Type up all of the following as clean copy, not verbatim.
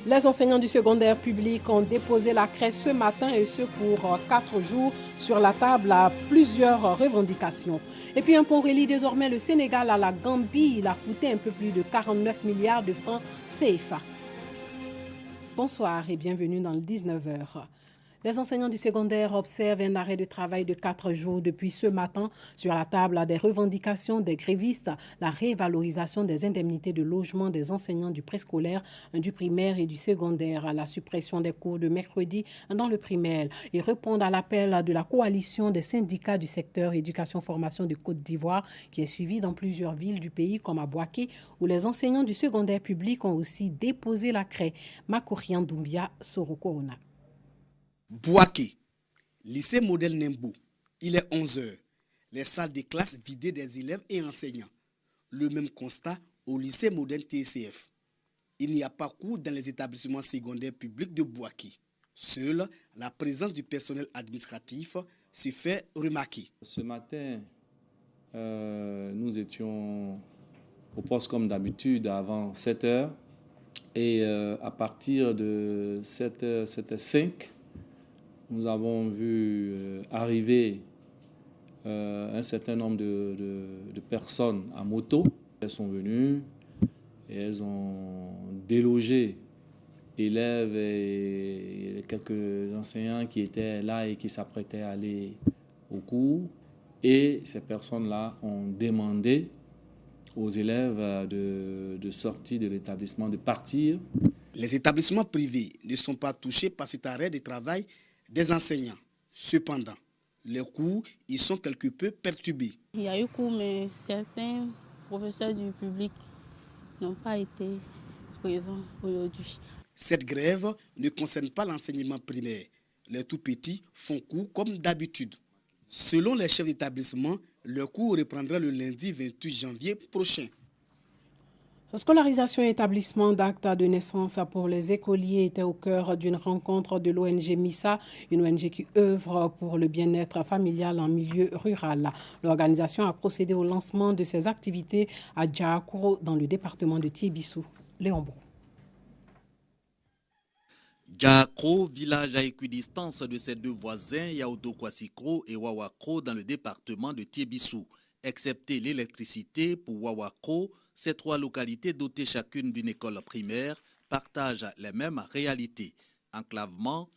Les enseignants du secondaire public ont déposé la craie ce matin et ce pour 4 jours sur la table à plusieurs revendications. Et puis un pont relie désormais le Sénégal à la Gambie. Il a coûté un peu plus de 49 milliards de francs CFA. Bonsoir et bienvenue dans le 19h. Les enseignants du secondaire observent un arrêt de travail de 4 jours depuis ce matin sur la table des revendications des grévistes, la révalorisation des indemnités de logement des enseignants du préscolaire, du primaire et du secondaire, la suppression des cours de mercredi dans le primaire. Ils répondent à l'appel de la coalition des syndicats du secteur éducation-formation de Côte d'Ivoire qui est suivie dans plusieurs villes du pays comme à Boaké où les enseignants du secondaire public ont aussi déposé la craie. Makorian Doumbia, Sorokorona. Boaké, lycée modèle Nembo, il est 11h. Les salles de classe vidées des élèves et enseignants. Le même constat au lycée modèle TCF. Il n'y a pas cours dans les établissements secondaires publics de Boaké. Seule la présence du personnel administratif se fait remarquer. Ce matin, nous étions au poste comme d'habitude avant 7h. Et à partir de 7h, 7h05, nous avons vu arriver un certain nombre de personnes à moto. Elles sont venues et elles ont délogé élèves et quelques enseignants qui étaient là et qui s'apprêtaient à aller au cours. Et ces personnes-là ont demandé aux élèves de sortir de l'établissement, de partir. Les établissements privés ne sont pas touchés par cet arrêt de travail des enseignants. Cependant, les cours y sont quelque peu perturbés. Il y a eu cours, mais certains professeurs du public n'ont pas été présents aujourd'hui. Cette grève ne concerne pas l'enseignement primaire. Les tout-petits font cours comme d'habitude. Selon les chefs d'établissement, le cours reprendra le lundi 28 janvier prochain. Scolarisation et établissement d'actes de naissance pour les écoliers était au cœur d'une rencontre de l'ONG MISA, une ONG qui œuvre pour le bien-être familial en milieu rural. L'organisation a procédé au lancement de ses activités à Djakro, dans le département de Tiébissou. Léon Brou. Djakro, village à équidistance de ses deux voisins, Yaoto-Kwassikro et Wawakro, dans le département de Tiébissou. Excepté l'électricité, pour Wawakro, ces trois localités dotées chacune d'une école primaire partagent les mêmes réalités. Enclavement,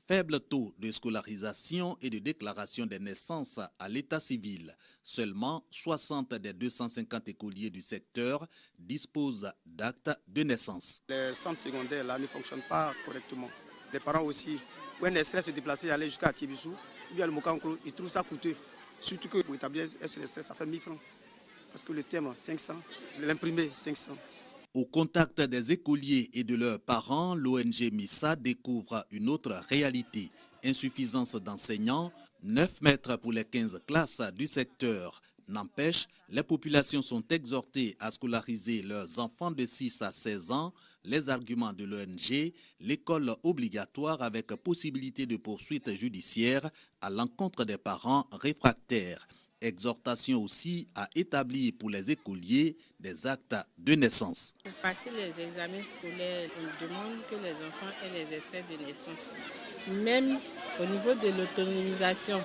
faible taux de scolarisation et de déclaration des naissances à l'état civil. Seulement 60 des 250 écoliers du secteur disposent d'actes de naissance. Les centres secondaires là ne fonctionnent pas correctement. Les parents aussi, quand ils stressent se déplacer et aller jusqu'à Tiébissou, ou bien le Mokankro, ils trouvent ça coûteux. Surtout que pour établir un stress, ça fait 1000 francs. Parce que le thème, 500, l'imprimé, 500. Au contact des écoliers et de leurs parents, l'ONG MISA découvre une autre réalité. Insuffisance d'enseignants, 9 mètres pour les 15 classes du secteur. N'empêche, les populations sont exhortées à scolariser leurs enfants de 6 à 16 ans. Les arguments de l'ONG, l'école obligatoire avec possibilité de poursuite judiciaire à l'encontre des parents réfractaires. Exhortation aussi à établir pour les écoliers des actes de naissance. Pour passer les examens scolaires, on demande que les enfants aient les extraits de naissance. Même au niveau de l'autonomisation,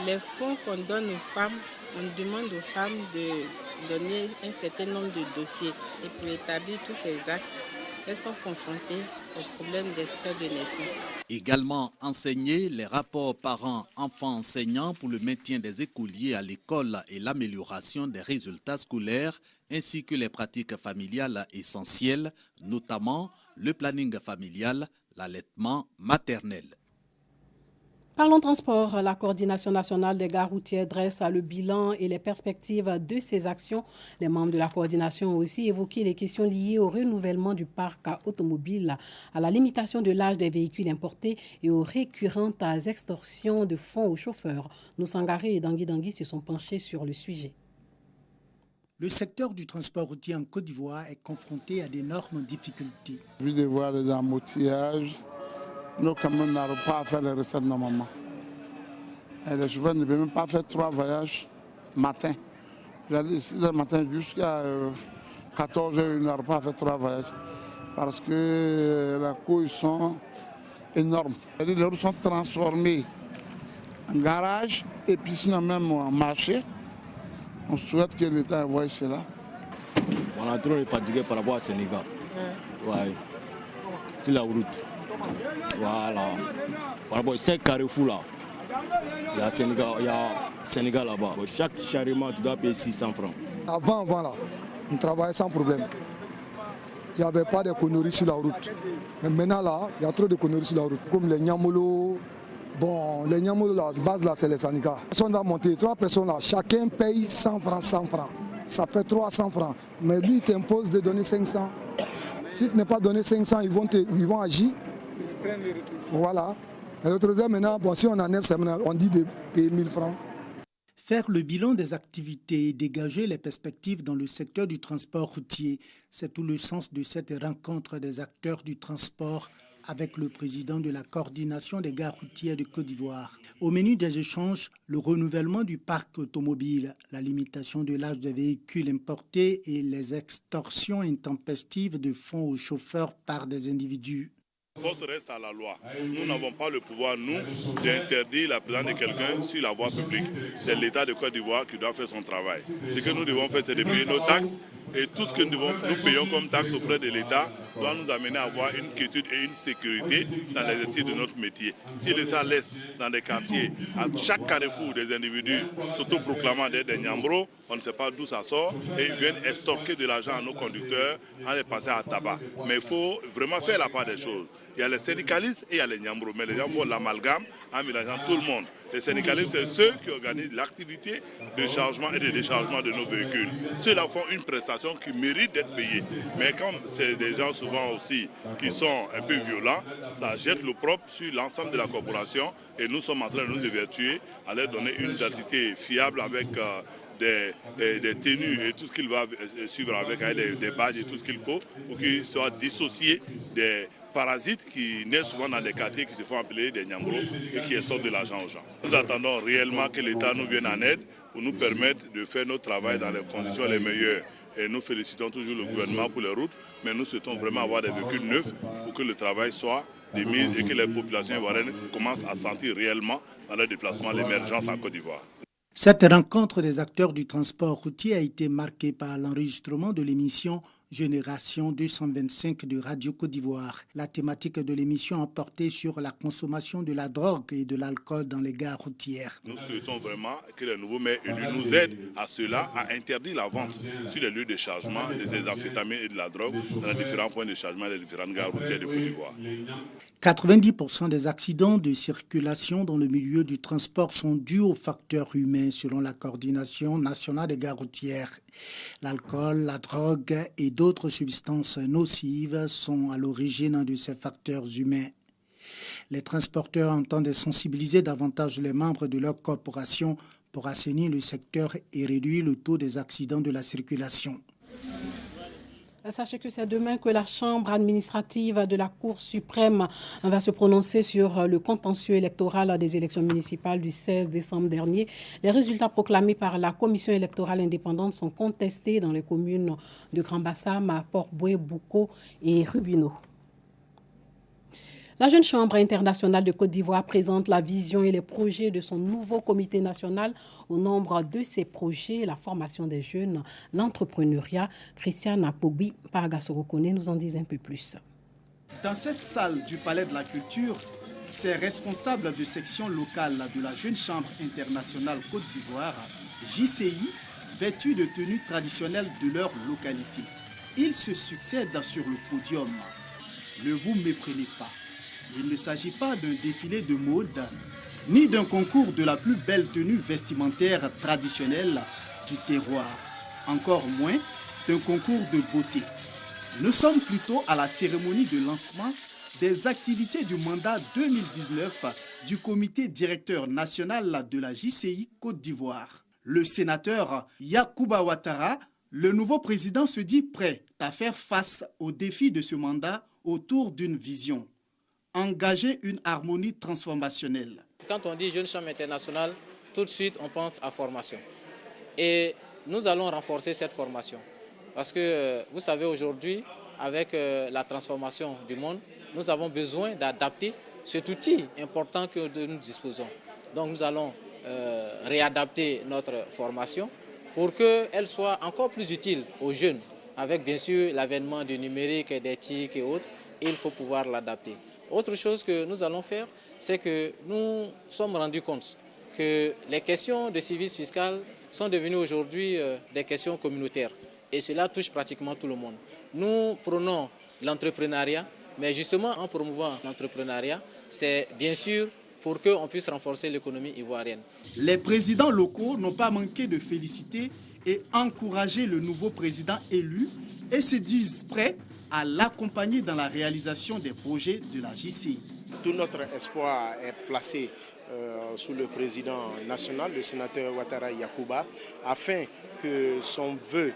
les fonds qu'on donne aux femmes, on demande aux femmes de donner un certain nombre de dossiers. Et pour établir tous ces actes, elles sont confrontées au problème d'extrait de naissance. Également enseigner les rapports parents-enfants-enseignants pour le maintien des écoliers à l'école et l'amélioration des résultats scolaires, ainsi que les pratiques familiales essentielles, notamment le planning familial, l'allaitement maternel. Parlons transport. La coordination nationale des gares routières dresse le bilan et les perspectives de ces actions. Les membres de la coordination ont aussi évoqué les questions liées au renouvellement du parc automobile, à la limitation de l'âge des véhicules importés et aux récurrentes extorsions de fonds aux chauffeurs. Nos Sangaré et Dangui se sont penchés sur le sujet. Le secteur du transport routier en Côte d'Ivoire est confronté à d'énormes difficultés. Vu de voir les embouteillages, nos camions n'arrivent pas à faire les recettes normalement. Et les chauffeurs ne peuvent même pas faire 3 voyages matin. J'allais de 6h matin jusqu'à 14h, ils n'arrivent pas à faire 3 voyages. parce que les coûts sont énormes. Les routes sont transformées en garage et puis sinon même en marché. On souhaite que l'État voie cela. On a trop fatigué par rapport à Sénégal. Ouais. C'est la route. Voilà. Par rapport à ces carrefours là, il y a Sénégal là-bas. Chaque charrement, tu dois payer 600 francs. Avant là, on travaillait sans problème. Il n'y avait pas de conneries sur la route. Mais maintenant là, il y a trop de conneries sur la route. Comme les Niamolo. Bon, les Niamolo, la base là, c'est les syndicats. On va monter, 3 personnes là, chacun paye 100 francs, 100 francs. Ça fait 300 francs. Mais lui, il t'impose de donner 500. Si tu n'es pas donné 500, ils vont agir. Voilà. Et le troisième, maintenant, bon, si on enlève, on dit de payer 1000 francs. Faire le bilan des activités et dégager les perspectives dans le secteur du transport routier, c'est tout le sens de cette rencontre des acteurs du transport avec le président de la coordination des gares routières de Côte d'Ivoire. Au menu des échanges, le renouvellement du parc automobile, la limitation de l'âge des véhicules importés et les extorsions intempestives de fonds aux chauffeurs par des individus. La force reste à la loi. Nous n'avons pas le pouvoir, nous, d'interdire la présence de quelqu'un sur la voie publique. C'est l'État de Côte d'Ivoire qui doit faire son travail. Ce que nous devons faire, c'est de payer nos taxes. Et tout ce que nous payons comme taxe auprès de l'État doit nous amener à avoir une quiétude et une sécurité dans l'exercice de notre métier. Si l'État laisse dans des quartiers, à chaque carrefour, des individus s'autoproclamant d'être des Niambro, on ne sait pas d'où ça sort, et ils viennent extorquer de l'argent à nos conducteurs en les passant à tabac. Mais il faut vraiment faire la part des choses. Il y a les syndicalistes et il y a les Niambro, mais les gens font l'amalgame en mélangeant tout le monde. Les syndicalistes, c'est ceux qui organisent l'activité de chargement et de déchargement de nos véhicules. Ceux-là font une prestation qui mérite d'être payée. Mais comme c'est des gens souvent aussi qui sont un peu violents, ça jette l'opprobre sur l'ensemble de la corporation et nous sommes en train de nous évertuer à leur donner une identité fiable avec des tenues et tout ce qu'il va suivre avec des badges et tout ce qu'il faut pour qu'ils soient dissociés des parasites qui naissent souvent dans des quartiers qui se font appeler des Niambro et qui extorquent de l'argent aux gens. Nous attendons réellement que l'État nous vienne en aide pour nous permettre de faire notre travail dans les conditions les meilleures. Et nous félicitons toujours le gouvernement pour les routes, mais nous souhaitons vraiment avoir des véhicules neufs pour que le travail soit démis et que les populations ivoiriennes commencent à sentir réellement dans leur déplacement l'émergence en Côte d'Ivoire. Cette rencontre des acteurs du transport routier a été marquée par l'enregistrement de l'émission Génération 225 de Radio Côte d'Ivoire. La thématique de l'émission a porté sur la consommation de la drogue et de l'alcool dans les gares routières. Nous souhaitons vraiment que les nouveaux maires élus nous aident à cela, à interdire la vente sur les lieux de chargement des amphétamines et de la drogue dans les différents points de chargement des différentes gares routières de Côte d'Ivoire. 90% des accidents de circulation dans le milieu du transport sont dus aux facteurs humains selon la coordination nationale des gares routières. L'alcool, la drogue et d'autres substances nocives sont à l'origine de ces facteurs humains. Les transporteurs entendent sensibiliser davantage les membres de leur corporation pour assainir le secteur et réduire le taux des accidents de la circulation. Sachez que c'est demain que la Chambre administrative de la Cour suprême va se prononcer sur le contentieux électoral des élections municipales du 16 décembre dernier. Les résultats proclamés par la Commission électorale indépendante sont contestés dans les communes de Grand-Bassam, Port-Boué, Boucau et Rubino. La Jeune Chambre internationale de Côte d'Ivoire présente la vision et les projets de son nouveau comité national. Au nombre de ces projets, la formation des jeunes, l'entrepreneuriat. Christiane Apogbi, Paragassorokone nous en dit un peu plus. Dans cette salle du Palais de la Culture, ces responsables de section locale de la Jeune Chambre internationale Côte d'Ivoire, JCI, vêtus de tenues traditionnelles de leur localité. Ils se succèdent sur le podium. Ne vous méprenez pas. Il ne s'agit pas d'un défilé de mode, ni d'un concours de la plus belle tenue vestimentaire traditionnelle du terroir, encore moins d'un concours de beauté. Nous sommes plutôt à la cérémonie de lancement des activités du mandat 2019 du comité directeur national de la JCI Côte d'Ivoire. Le sénateur Yacouba Ouattara, le nouveau président, se dit prêt à faire face aux défis de ce mandat autour d'une vision. Engager une harmonie transformationnelle. Quand on dit Jeune Chambre internationale, tout de suite on pense à formation. Et nous allons renforcer cette formation. Parce que vous savez aujourd'hui, avec la transformation du monde, nous avons besoin d'adapter cet outil important que nous disposons. Donc nous allons réadapter notre formation pour qu'elle soit encore plus utile aux jeunes. Avec bien sûr l'avènement du numérique, des TIC et autres, il faut pouvoir l'adapter. Autre chose que nous allons faire, c'est que nous sommes rendus compte que les questions de service fiscal sont devenues aujourd'hui des questions communautaires. Et cela touche pratiquement tout le monde. Nous prenons l'entrepreneuriat, mais justement en promouvant l'entrepreneuriat, c'est bien sûr pour qu'on puisse renforcer l'économie ivoirienne. Les présidents locaux n'ont pas manqué de féliciter et encourager le nouveau président élu et se disent prêts à l'accompagner dans la réalisation des projets de la JCI. Tout notre espoir est placé sous le président national, le sénateur Ouattara Yacouba, afin que son vœu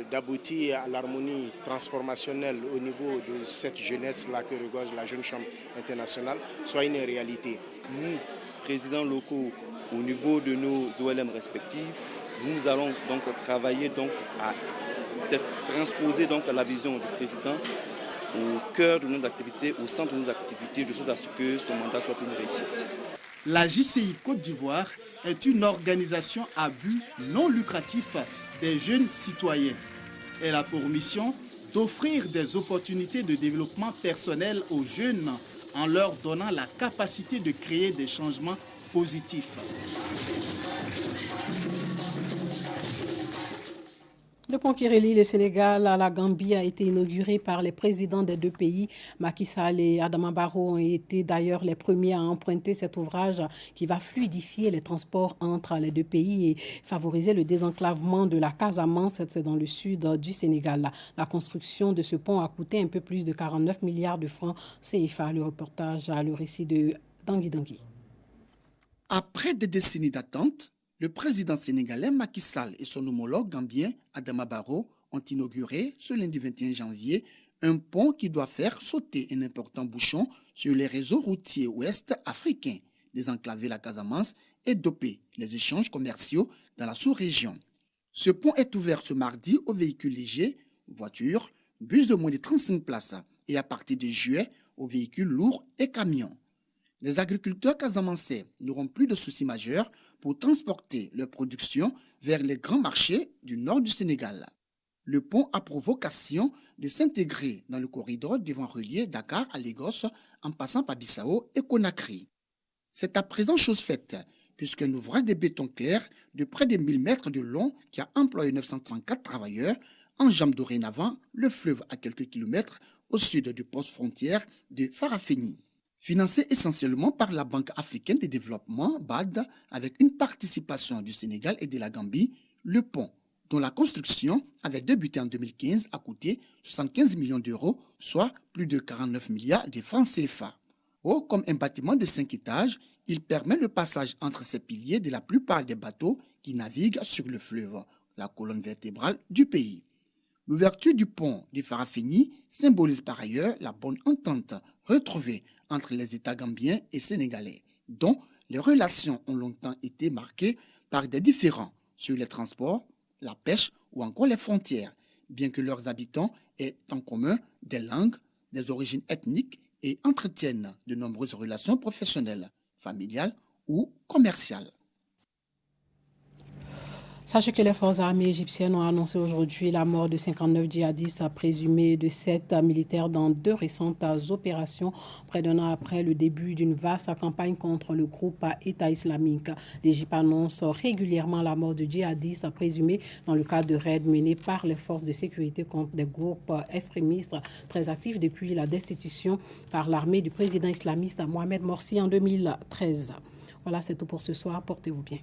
d'aboutir à l'harmonie transformationnelle au niveau de cette jeunesse-là que regorge la Jeune Chambre internationale soit une réalité. Nous, présidents locaux, au niveau de nos OLM respectifs, nous allons donc travailler à transposer la vision du président au cœur de nos activités, au centre de nos activités, de sorte à ce que son mandat soit une réussite. La JCI Côte d'Ivoire est une organisation à but non lucratif des jeunes citoyens. Elle a pour mission d'offrir des opportunités de développement personnel aux jeunes en leur donnant la capacité de créer des changements positifs. Le pont qui relie le Sénégal à la Gambie a été inauguré par les présidents des deux pays. Macky Sall et Adama Barrow ont été d'ailleurs les premiers à emprunter cet ouvrage qui va fluidifier les transports entre les deux pays et favoriser le désenclavement de la Casamance, c'est dans le sud du Sénégal. La construction de ce pont a coûté un peu plus de 49 milliards de francs CFA. Le reportage a le récit de Tanguy Dangui. Après des décennies d'attente, le président sénégalais Macky Sall et son homologue gambien Adama Barrow ont inauguré ce lundi 21 janvier un pont qui doit faire sauter un important bouchon sur les réseaux routiers ouest africains, désenclaver la Casamance et doper les échanges commerciaux dans la sous-région. Ce pont est ouvert ce mardi aux véhicules légers, voitures, bus de moins de 35 places et à partir de juillet aux véhicules lourds et camions. Les agriculteurs casamançais n'auront plus de soucis majeurs pour transporter leur production vers les grands marchés du nord du Sénégal. Le pont a pour vocation de s'intégrer dans le corridor devant relier Dakar à Lagos en passant par Bissau et Conakry. C'est à présent chose faite, puisqu'un ouvrage de béton clair de près de 1000 mètres de long qui a employé 934 travailleurs enjambe dorénavant le fleuve à quelques kilomètres au sud du poste frontière de Farafenni. Financé essentiellement par la Banque africaine de développement, BAD, avec une participation du Sénégal et de la Gambie, le pont, dont la construction avait débuté en 2015, a coûté 75 millions d'euros, soit plus de 49 milliards de francs CFA. Haut comme un bâtiment de 5 étages, il permet le passage entre ses piliers de la plupart des bateaux qui naviguent sur le fleuve, la colonne vertébrale du pays. L'ouverture du pont de Farafenni symbolise par ailleurs la bonne entente retrouvée entre les États gambiens et sénégalais, dont les relations ont longtemps été marquées par des différends sur les transports, la pêche ou encore les frontières, bien que leurs habitants aient en commun des langues, des origines ethniques et entretiennent de nombreuses relations professionnelles, familiales ou commerciales. Sachez que les forces armées égyptiennes ont annoncé aujourd'hui la mort de 59 djihadistes présumés de 7 militaires dans 2 récentes opérations, près d'un an après le début d'une vaste campagne contre le groupe État islamique. L'Égypte annonce régulièrement la mort de djihadistes présumés dans le cadre de raids menés par les forces de sécurité contre des groupes extrémistes très actifs depuis la destitution par l'armée du président islamiste Mohamed Morsi en 2013. Voilà, c'est tout pour ce soir. Portez-vous bien.